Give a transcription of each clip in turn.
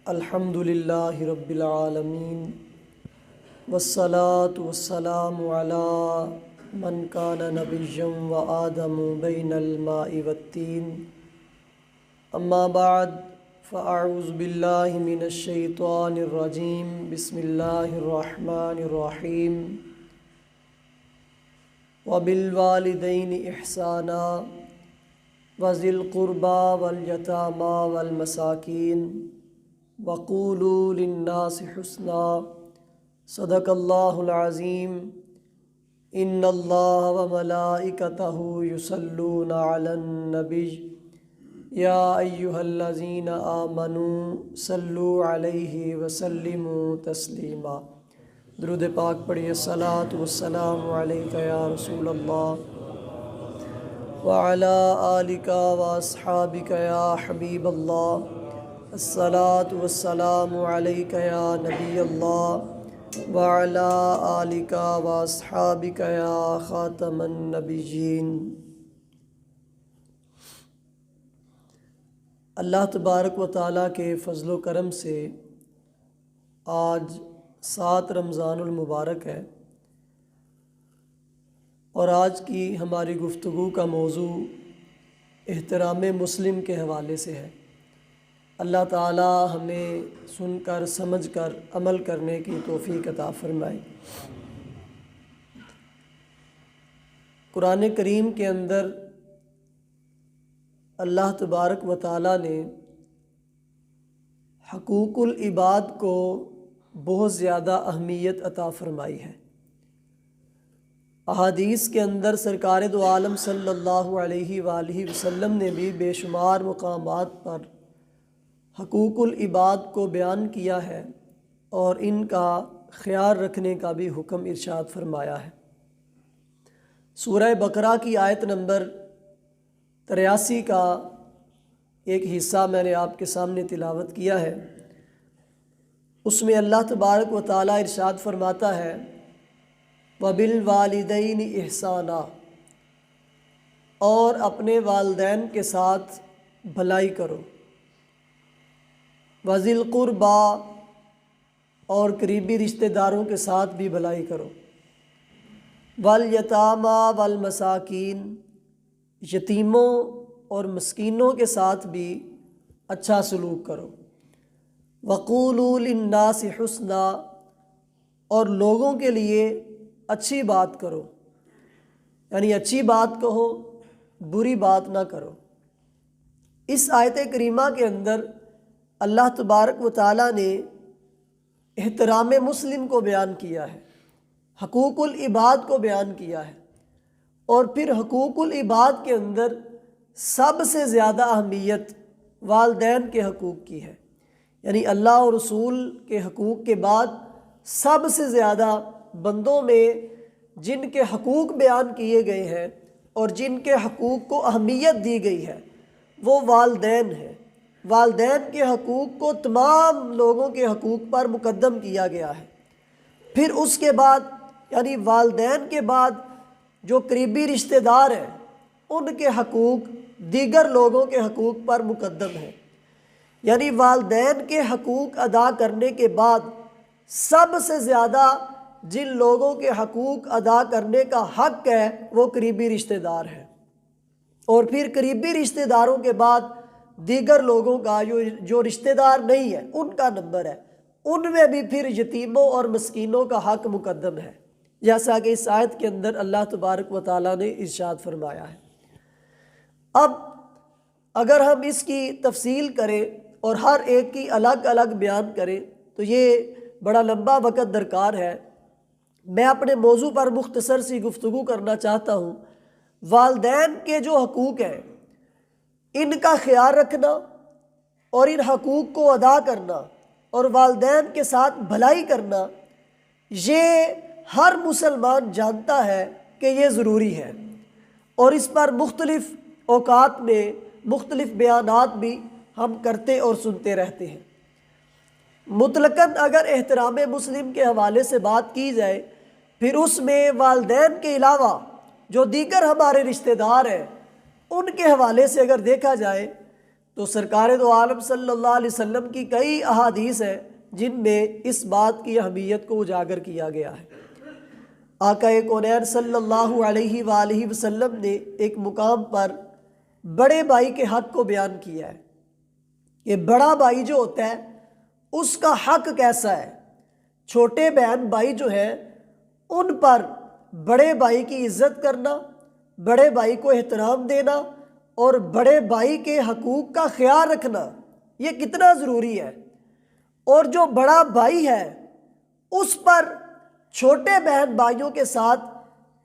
الحمدللہ رب العالمین والصلاة والسلام علی من کان نبیا وآدم بین الماء والتین اما بعد فاعوذ باللہ من الشیطان الرجیم بسم اللہ الرحمن الرحیم وبالوالدین احسانا وذی القربى والیتامی والمساکین وقولوا للناس حسنا صدق اللہ العظیم ان اللہ وملائکتہ یصلون علی النبی یا ایہا الذین آمنوا صلوا علیہ وسلموا تسلیما۔ درود پاک پڑھیے۔ الصلاۃ والسلام علیک یا رسول اللہ وعلی آلک واصحابک یا حبیب اللہ۔ الصلاۃ والسلام علیک یا نبی اللہ وعلی آلک واصحابک یا خاتم النبیین۔ اللہ تبارک و تعالیٰ کے فضل و کرم سے آج 7 رمضان المبارک ہے، اور آج کی ہماری گفتگو کا موضوع احترام مسلم کے حوالے سے ہے۔ اللہ تعالی ہمیں سن کر سمجھ کر عمل کرنے کی توفیق عطا فرمائے۔ قرآن کریم کے اندر اللہ تبارک و تعالی نے حقوق العباد کو بہت زیادہ اہمیت عطا فرمائی ہے۔ احادیث کے اندر سرکار دو عالم صلی اللہ علیہ وآلہ وسلم نے بھی بے شمار مقامات پر حقوق العباد کو بیان کیا ہے اور ان کا خیال رکھنے کا بھی حکم ارشاد فرمایا ہے۔ سورہ بقرہ کی آیت نمبر 83 کا ایک حصہ میں نے آپ کے سامنے تلاوت کیا ہے۔ اس میں اللہ تبارک و تعالیٰ ارشاد فرماتا ہے وَبِالْوَالِدَيْنِ احسانا، اور اپنے والدین کے ساتھ بھلائی کرو، وَذِي الْقُرْبَى، اور قریبی رشتہ داروں کے ساتھ بھی بھلائی کرو، وَالْيَتَامَى وَالْمَسَاكِينَ، یتیموں اور مسکینوں کے ساتھ بھی اچھا سلوک کرو، وَقُولُوا لِلنَّاسِ حُسْنًا، اور لوگوں کے لیے اچھی بات کرو، یعنی اچھی بات کہو، بری بات نہ کرو۔ اس آیت کریمہ کے اندر اللہ تبارک و تعالیٰ نے احترام مسلم کو بیان کیا ہے، حقوق العباد کو بیان کیا ہے، اور پھر حقوق العباد کے اندر سب سے زیادہ اہمیت والدین کے حقوق کی ہے، یعنی اللہ اور رسول کے حقوق کے بعد سب سے زیادہ بندوں میں جن کے حقوق بیان کیے گئے ہیں اور جن کے حقوق کو اہمیت دی گئی ہے وہ والدین ہیں۔ والدین کے حقوق کو تمام لوگوں کے حقوق پر مقدم کیا گیا ہے۔ پھر اس کے بعد یعنی والدین کے بعد جو قریبی رشتہ دار ہیں ان کے حقوق دیگر لوگوں کے حقوق پر مقدم ہیں، یعنی والدین کے حقوق ادا کرنے کے بعد سب سے زیادہ جن لوگوں کے حقوق ادا کرنے کا حق ہے وہ قریبی رشتہ دار ہیں، اور پھر قریبی رشتہ داروں کے بعد دیگر لوگوں کا جو رشتہ دار نہیں ہے ان کا نمبر ہے، ان میں بھی پھر یتیموں اور مسکینوں کا حق مقدم ہے، جیسا کہ اس آیت کے اندر اللہ تبارک و تعالیٰ نے ارشاد فرمایا ہے۔ اب اگر ہم اس کی تفصیل کریں اور ہر ایک کی الگ الگ بیان کریں تو یہ بڑا لمبا وقت درکار ہے۔ میں اپنے موضوع پر مختصر سی گفتگو کرنا چاہتا ہوں۔ والدین کے جو حقوق ہیں ان کا خیال رکھنا اور ان حقوق کو ادا کرنا اور والدین کے ساتھ بھلائی کرنا، یہ ہر مسلمان جانتا ہے کہ یہ ضروری ہے، اور اس پر مختلف اوقات میں مختلف بیانات بھی ہم کرتے اور سنتے رہتے ہیں۔ مطلقاً اگر احترام مسلم کے حوالے سے بات کی جائے پھر اس میں والدین کے علاوہ جو دیگر ہمارے رشتہ دار ہیں ان کے حوالے سے اگر دیکھا جائے تو سرکار دو عالم صلی اللہ علیہ وسلم کی کئی احادیث ہیں جن میں اس بات کی اہمیت کو اجاگر کیا گیا ہے۔ آقا کونین صلی اللہ علیہ وآلہ وسلم نے ایک مقام پر بڑے بھائی کے حق کو بیان کیا ہے کہ بڑا بھائی جو ہوتا ہے اس کا حق کیسا ہے۔ چھوٹے بہن بھائی جو ہیں ان پر بڑے بھائی کی عزت کرنا، بڑے بھائی کو احترام دینا اور بڑے بھائی کے حقوق کا خیال رکھنا یہ کتنا ضروری ہے۔ اور جو بڑا بھائی ہے اس پر چھوٹے بہن بھائیوں کے ساتھ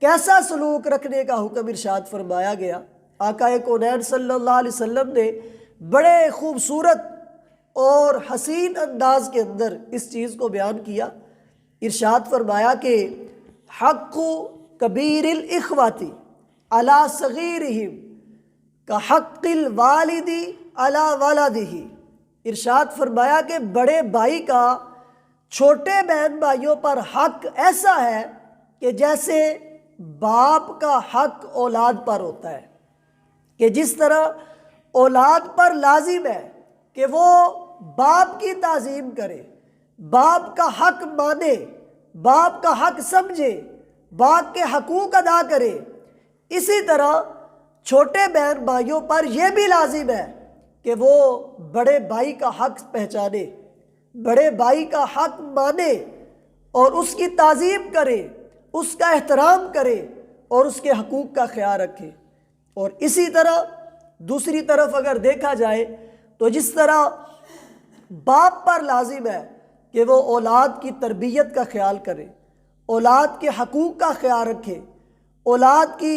کیسا سلوک رکھنے کا حکم ارشاد فرمایا گیا۔ آقا کونین صلی اللہ علیہ وسلم نے بڑے خوبصورت اور حسین انداز کے اندر اس چیز کو بیان کیا۔ ارشاد فرمایا کہ حق کبیر الاخواتی علی صغیرہم کحق الوالدی علی ولدہ۔ ارشاد فرمایا کہ بڑے بھائی کا چھوٹے بہن بھائیوں پر حق ایسا ہے کہ جیسے باپ کا حق اولاد پر ہوتا ہے، کہ جس طرح اولاد پر لازم ہے کہ وہ باپ کی تعظیم کرے، باپ کا حق مانے، باپ کا حق سمجھے، باپ کے حقوق ادا کرے، اسی طرح چھوٹے بہن بھائیوں پر یہ بھی لازم ہے کہ وہ بڑے بھائی کا حق پہچانے، بڑے بھائی کا حق مانے اور اس کی تعظیم کرے، اس کا احترام کرے اور اس کے حقوق کا خیال رکھے۔ اور اسی طرح دوسری طرف اگر دیکھا جائے تو جس طرح باپ پر لازم ہے کہ وہ اولاد کی تربیت کا خیال کرے، اولاد کے حقوق کا خیال رکھے، اولاد کی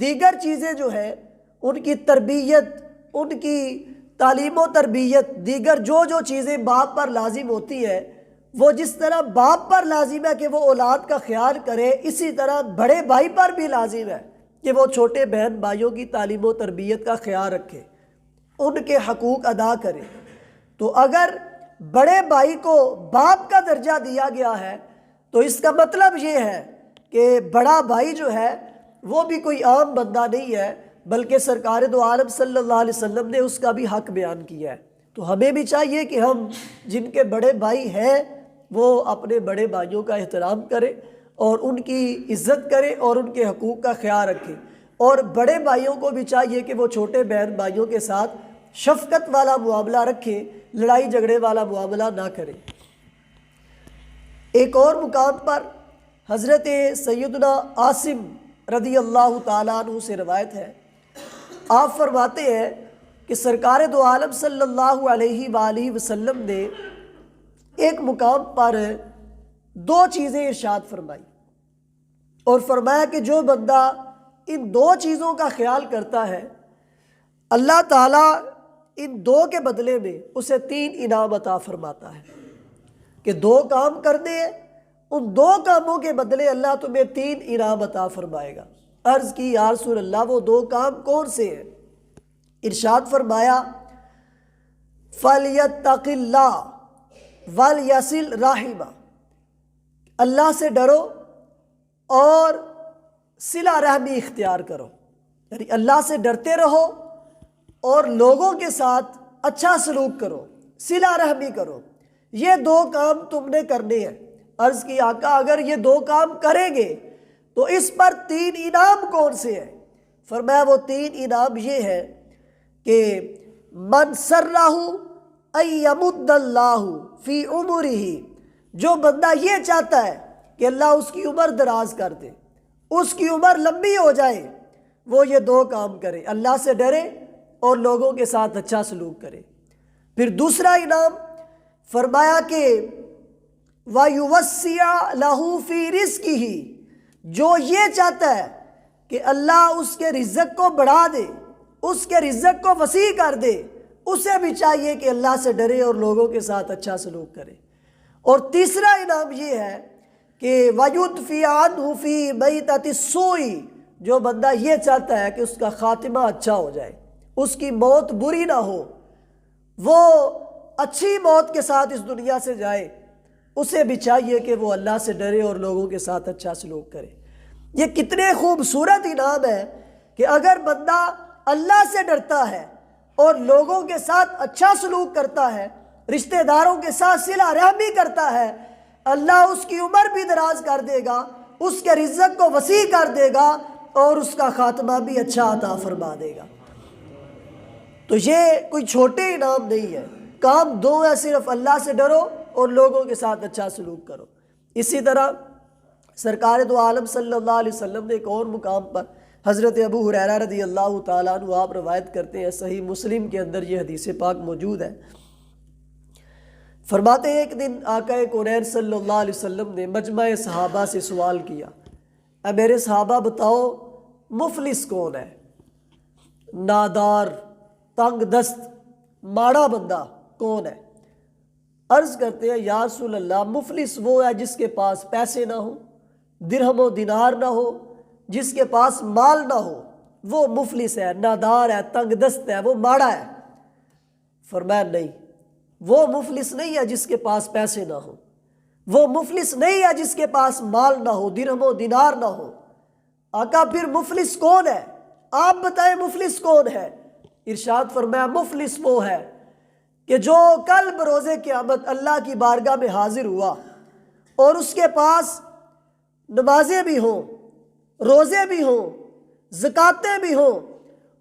دیگر چیزیں جو ہیں ان کی تربیت، ان کی تعلیم و تربیت، دیگر جو چیزیں باپ پر لازم ہوتی ہے وہ جس طرح باپ پر لازم ہے کہ وہ اولاد کا خیال کرے، اسی طرح بڑے بھائی پر بھی لازم ہے کہ وہ چھوٹے بہن بھائیوں کی تعلیم و تربیت کا خیال رکھے، ان کے حقوق ادا کرے۔ تو اگر بڑے بھائی کو باپ کا درجہ دیا گیا ہے تو اس کا مطلب یہ ہے کہ بڑا بھائی جو ہے وہ بھی کوئی عام بندہ نہیں ہے، بلکہ سرکار دو عالم صلی اللہ علیہ وسلم نے اس کا بھی حق بیان کیا ہے۔ تو ہمیں بھی چاہیے کہ ہم جن کے بڑے بھائی ہیں وہ اپنے بڑے بھائیوں کا احترام کریں اور ان کی عزت کریں اور ان کے حقوق کا خیال رکھیں، اور بڑے بھائیوں کو بھی چاہیے کہ وہ چھوٹے بہن بھائیوں کے ساتھ شفقت والا معاملہ رکھیں، لڑائی جھگڑے والا معاملہ نہ کریں۔ ایک اور مقام پر حضرت سیدنا عاصم رضی اللہ تعالیٰ عنہ سے روایت ہے، آپ فرماتے ہیں کہ سرکار دو عالم صلی اللہ علیہ وآلہ وسلم نے ایک مقام پر دو چیزیں ارشاد فرمائی اور فرمایا کہ جو بندہ ان دو چیزوں کا خیال کرتا ہے اللہ تعالیٰ ان دو کے بدلے میں اسے 3 انعام عطا فرماتا ہے، کہ 2 کام کرنے ہیں، ان 2 کاموں کے بدلے اللہ تمہیں 3 انعام عطا فرمائے گا۔ عرض کی یا رسول اللہ وہ 2 کام کون سے ہیں؟ ارشاد فرمایا فَلْيَتَّقِ اللَّهَ وَلْيَصِلْ رَحِمَهُ، اللہ سے ڈرو اور صلہ رحمی اختیار کرو، یعنی اللہ سے ڈرتے رہو اور لوگوں کے ساتھ اچھا سلوک کرو، صلہ رحمی کرو، یہ 2 کام تم نے کرنے ہیں۔ عرض کی آقا اگر یہ 2 کام کریں گے تو اس پر 3 انعام کون سے ہیں؟ فرمایا وہ 3 انعام یہ ہے کہ من سرہ ان یمد اللہ فی عمرہ، جو بندہ یہ چاہتا ہے کہ اللہ اس کی عمر دراز کر دے، اس کی عمر لمبی ہو جائے، وہ یہ 2 کام کرے، اللہ سے ڈرے اور لوگوں کے ساتھ اچھا سلوک کرے۔ پھر دوسرا انعام فرمایا کہ وَيُوَسِّعَ لَهُ فِي رِزْقِهِ، جو یہ چاہتا ہے کہ اللہ اس کے رزق کو بڑھا دے، اس کے رزق کو وسیع کر دے، اسے بھی چاہیے کہ اللہ سے ڈرے اور لوگوں کے ساتھ اچھا سلوک کرے۔ اور تیسرا انعام یہ ہے کہ وَيُدْفِعَ عَنْهُ فِي مَيْتَةِ السُّوءِ، جو بندہ یہ چاہتا ہے کہ اس کا خاتمہ اچھا ہو جائے، اس کی موت بری نہ ہو، وہ اچھی موت کے ساتھ اس دنیا سے جائے، اسے بھی چاہیے کہ وہ اللہ سے ڈرے اور لوگوں کے ساتھ اچھا سلوک کرے۔ یہ کتنے خوبصورت انعام ہے کہ اگر بندہ اللہ سے ڈرتا ہے اور لوگوں کے ساتھ اچھا سلوک کرتا ہے، رشتہ داروں کے ساتھ صلہ رحمی کرتا ہے، اللہ اس کی عمر بھی دراز کر دے گا، اس کے رزق کو وسیع کر دے گا اور اس کا خاتمہ بھی اچھا عطا فرما دے گا۔ تو یہ کوئی چھوٹے انعام نہیں ہے، کام دو ہے، صرف اللہ سے ڈرو اور لوگوں کے ساتھ اچھا سلوک کرو۔ اسی طرح سرکار دو عالم صلی اللہ علیہ وسلم نے ایک اور مقام پر، حضرت ابو ہریرہ رضی اللہ تعالیٰ عنہ آپ روایت کرتے ہیں، صحیح مسلم کے اندر یہ حدیث پاک موجود ہے، فرماتے ہیں ایک دن آقا کونین صلی اللہ علیہ وسلم نے مجمع صحابہ سے سوال کیا، اے میرے صحابہ بتاؤ مفلس کون ہے، نادار، تنگ دست، ماڑا بندہ کون ہے؟ عرض کرتے ہیں یا رسول اللہ مفلس وہ ہے جس کے پاس پیسے نہ ہو، درہم و دینار نہ ہو، جس کے پاس مال نہ ہو، وہ مفلس ہے، نادار ہے، تنگ دست ہے، وہ ماڑا ہے۔ فرمایا نہیں، وہ مفلس نہیں ہے جس کے پاس پیسے نہ ہو، وہ مفلس نہیں ہے جس کے پاس مال نہ ہو، درہم و دینار نہ ہو۔ آقا پھر مفلس کون ہے؟ آپ بتائیں مفلس کون ہے؟ ارشاد فرمایا مفلس وہ ہے کہ جو کل بروز قیامت اللہ کی بارگاہ میں حاضر ہوا اور اس کے پاس نمازیں بھی ہوں، روزے بھی ہوں، زکاتیں بھی ہوں،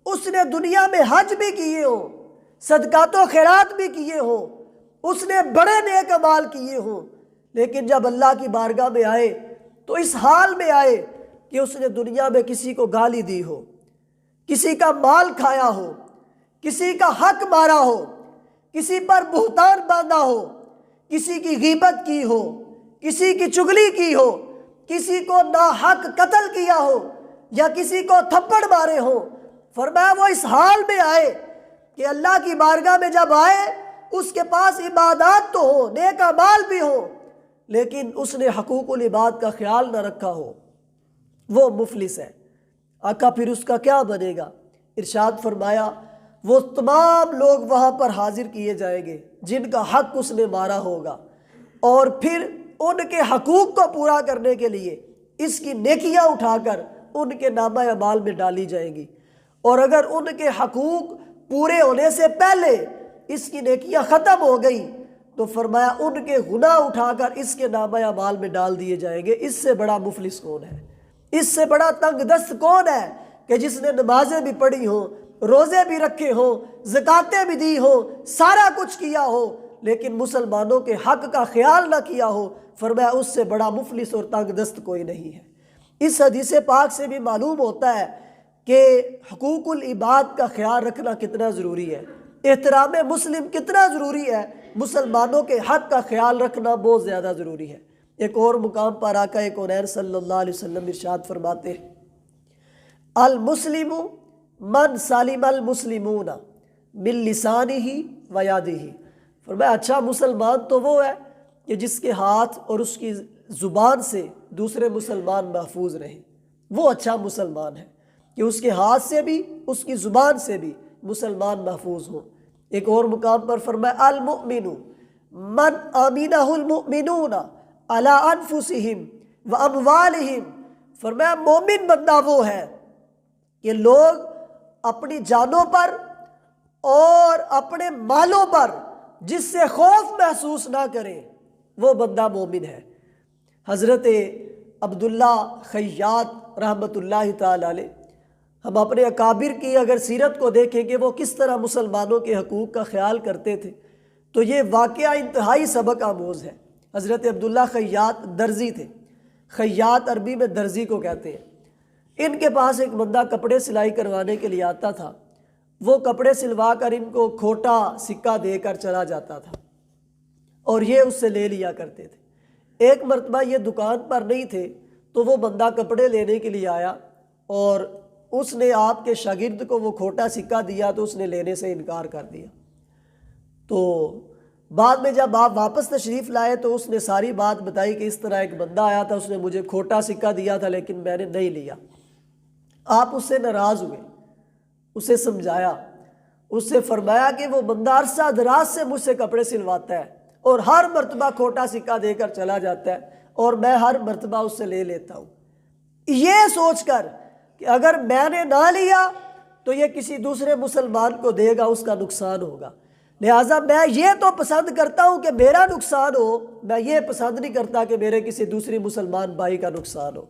اس نے دنیا میں حج بھی کیے ہوں، صدقات و خیرات بھی کیے ہوں، اس نے بڑے نیک اعمال کیے ہوں، لیکن جب اللہ کی بارگاہ میں آئے تو اس حال میں آئے کہ اس نے دنیا میں کسی کو گالی دی ہو، کسی کا مال کھایا ہو، کسی کا حق مارا ہو، کسی پر بہتان باندھا ہو، کسی کی غیبت کی ہو، کسی کی چغلی کی ہو، کسی کو ناحق قتل کیا ہو یا کسی کو تھپڑ مارے ہو۔ فرمایا وہ اس حال میں آئے کہ اللہ کی بارگاہ میں جب آئے اس کے پاس عبادات تو ہو، نیک اعمال بھی ہو، لیکن اس نے حقوق العباد کا خیال نہ رکھا ہو، وہ مفلس ہے۔ آقا پھر اس کا کیا بنے گا؟ ارشاد فرمایا وہ تمام لوگ وہاں پر حاضر کیے جائیں گے جن کا حق اس نے مارا ہوگا، اور پھر ان کے حقوق کو پورا کرنے کے لیے اس کی نیکیاں اٹھا کر ان کے نامہ اعمال میں ڈالی جائیں گی، اور اگر ان کے حقوق پورے ہونے سے پہلے اس کی نیکیاں ختم ہو گئی تو فرمایا ان کے گناہ اٹھا کر اس کے نامہ اعمال میں ڈال دیے جائیں گے۔ اس سے بڑا مفلس کون ہے؟ اس سے بڑا تنگ دست کون ہے کہ جس نے نمازیں بھی پڑھی ہوں، روزے بھی رکھے ہوں، زکاتیں بھی دی ہوں، سارا کچھ کیا ہو، لیکن مسلمانوں کے حق کا خیال نہ کیا ہو؟ فرمایا اس سے بڑا مفلس اور تنگ دست کوئی نہیں ہے۔ اس حدیث پاک سے بھی معلوم ہوتا ہے کہ حقوق العباد کا خیال رکھنا کتنا ضروری ہے، احترام مسلم کتنا ضروری ہے، مسلمانوں کے حق کا خیال رکھنا بہت زیادہ ضروری ہے۔ ایک اور مقام پر آقا کونین صلی اللہ علیہ وسلم ارشاد فرماتے ہیں المسلم من سالم المسلمون من لسانہ و یدہ۔ فرمایا اچھا مسلمان تو وہ ہے کہ جس کے ہاتھ اور اس کی زبان سے دوسرے مسلمان محفوظ رہیں، وہ اچھا مسلمان ہے کہ اس کے ہاتھ سے بھی اس کی زبان سے بھی مسلمان محفوظ ہوں۔ ایک اور مقام پر فرمایا المؤمن من امنہ المؤمنون علی انفسہم و اموالہم۔ فرمایا مومن بندہ وہ ہے کہ لوگ اپنی جانوں پر اور اپنے مالوں پر جس سے خوف محسوس نہ کریں، وہ بندہ مومن ہے۔ حضرت عبداللہ خیاط رحمۃ اللہ تعالی علیہ، ہم اپنے اکابر کی اگر سیرت کو دیکھیں کہ وہ کس طرح مسلمانوں کے حقوق کا خیال کرتے تھے تو یہ واقعہ انتہائی سبق آموز ہے۔ حضرت عبداللہ خیاط درزی تھے، خیاط عربی میں درزی کو کہتے ہیں۔ ان کے پاس ایک بندہ کپڑے سلائی کروانے کے لیے آتا تھا، وہ کپڑے سلوا کر ان کو کھوٹا سکہ دے کر چلا جاتا تھا اور یہ اس سے لے لیا کرتے تھے۔ ایک مرتبہ یہ دکان پر نہیں تھے تو وہ بندہ کپڑے لینے کے لیے آیا اور اس نے آپ کے شاگرد کو وہ کھوٹا سکہ دیا تو اس نے لینے سے انکار کر دیا۔ تو بعد میں جب آپ واپس تشریف لائے تو اس نے ساری بات بتائی کہ اس طرح ایک بندہ آیا تھا، اس نے مجھے کھوٹا سکہ دیا تھا لیکن میں نے نہیں لیا۔ آپ اس سے ناراض ہوئے، اسے سمجھایا، اس سے فرمایا کہ وہ بندہ عرصہ دراز سے مجھ سے کپڑے سلواتا ہے اور ہر مرتبہ کھوٹا سکہ دے کر چلا جاتا ہے اور میں ہر مرتبہ اس سے لے لیتا ہوں، یہ سوچ کر کہ اگر میں نے نہ لیا تو یہ کسی دوسرے مسلمان کو دے گا، اس کا نقصان ہوگا۔ لہٰذا میں یہ تو پسند کرتا ہوں کہ میرا نقصان ہو، میں یہ پسند نہیں کرتا کہ میرے کسی دوسری مسلمان بھائی کا نقصان ہو۔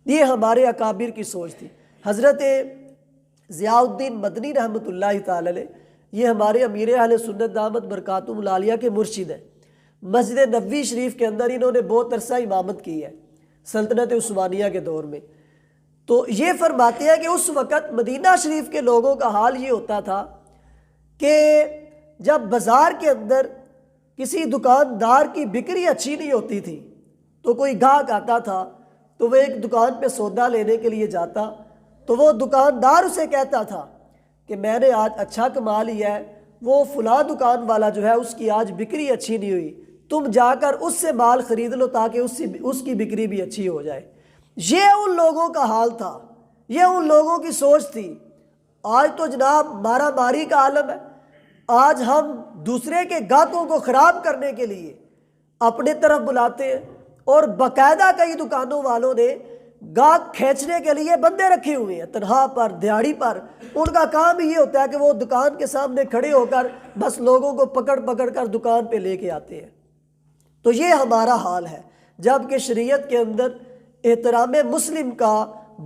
یہ ہمارے اکابر کی سوچ تھی۔ حضرت ضیاء الدین مدنی رحمۃ اللہ تعالی علیہ، یہ ہمارے امیر اہل سنت دامت برکاتہم العالیہ کے مرشد ہیں۔ مسجد نبوی شریف کے اندر انہوں نے بہت عرصہ امامت کی ہے سلطنت عثمانیہ کے دور میں۔ تو یہ فرماتے ہیں کہ اس وقت مدینہ شریف کے لوگوں کا حال یہ ہوتا تھا کہ جب بازار کے اندر کسی دکاندار کی بکری اچھی نہیں ہوتی تھی تو کوئی گاہک آتا تھا تو وہ ایک دکان پہ سودا لینے کے لیے جاتا، تو وہ دکاندار اسے کہتا تھا کہ میں نے آج اچھا کما لیا ہے، وہ فلاں دکان والا جو ہے اس کی آج بکری اچھی نہیں ہوئی، تم جا کر اس سے مال خرید لو تاکہ اس کی بکری بھی اچھی ہو جائے۔ یہ ان لوگوں کا حال تھا، یہ ان لوگوں کی سوچ تھی۔ آج تو جناب مارا ماری کا عالم ہے، آج ہم دوسرے کے گاہکوں کو خراب کرنے کے لیے اپنے طرف بلاتے ہیں، اور باقاعدہ کئی دکانوں والوں نے گاہک کھینچنے کے لیے بندے رکھے ہوئے ہیں، تنخواہ پر، دیہڑی پر۔ ان کا کام یہ ہوتا ہے کہ وہ دکان کے سامنے کھڑے ہو کر بس لوگوں کو پکڑ پکڑ کر دکان پہ لے کے آتے ہیں۔ تو یہ ہمارا حال ہے، جبکہ شریعت کے اندر احترام مسلم کا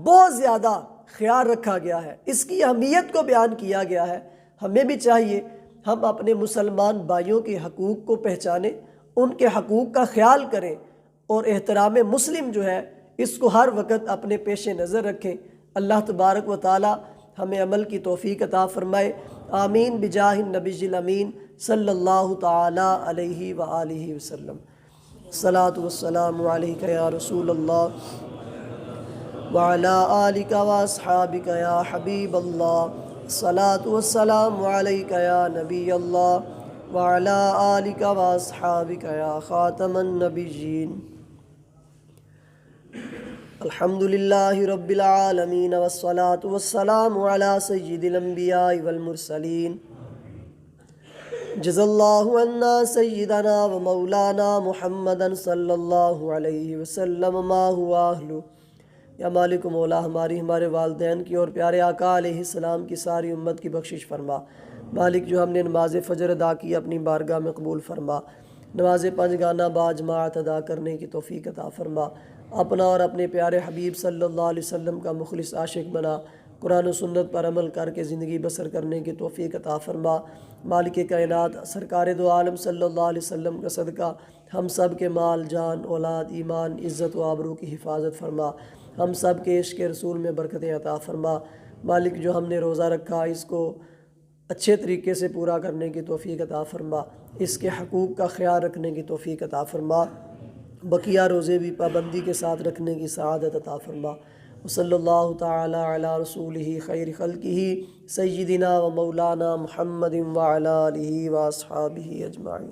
بہت زیادہ خیال رکھا گیا ہے، اس کی اہمیت کو بیان کیا گیا ہے۔ ہمیں بھی چاہیے ہم اپنے مسلمان بھائیوں کے حقوق کو پہچانیں، ان کے حقوق کا خیال کریں، اور احترام مسلم جو ہے اس کو ہر وقت اپنے پیش نظر رکھیں۔ اللہ تبارک و تعالی ہمیں عمل کی توفیق عطا فرمائے۔ آمین بجاہ النبی الامین صلی اللہ تعالی علیہ وآلہ وسلم۔ الصلاۃ والسلام علیک یا رسول اللہ وعلی آلک واصحابک یا حبیب اللہ۔ الصلاۃ والسلام علیک یا نبی اللہ وعلی آلک واصحابک یا خاتم النبیین۔ الحمدللہ رب العالمین والصلاة والسلام علی سید الانبیاء والمرسلین۔ جزا اللہ عنا سیدنا و مولانا محمدا صلی اللہ علیہ وسلم ما ہوا اہلہ۔ یا مالک و مولا ہمارے والدین کی اور پیارے آقا علیہ السلام کی ساری امت کی بخشش فرما۔ مالک جو ہم نے نماز فجر ادا کی اپنی بارگاہ میں قبول فرما، نماز پنج گانہ با جماعت ادا کرنے کی توفیق عطا فرما، اپنا اور اپنے پیارے حبیب صلی اللہ علیہ وسلم کا مخلص عاشق بنا، قرآن و سنت پر عمل کر کے زندگی بسر کرنے کی توفیق عطا فرما۔ مالک کائنات سرکار دو عالم صلی اللہ علیہ وسلم کا صدقہ ہم سب کے مال، جان، اولاد، ایمان، عزت و آبرو کی حفاظت فرما، ہم سب کے عشق رسول میں برکتیں عطا فرما۔ مالک جو ہم نے روزہ رکھا اس کو اچھے طریقے سے پورا کرنے کی توفیق عطا فرما، اس کے حقوق کا خیال رکھنے کی توفیق عطا فرما، بقیہ روزے بھی پابندی کے ساتھ رکھنے کی سعادت عطا فرما۔ وصلی اللہ تعالی علی رسولہ خیر خلقہ سیدنا و مولانا محمد وعلی آلہ واصحابہ اجمعین۔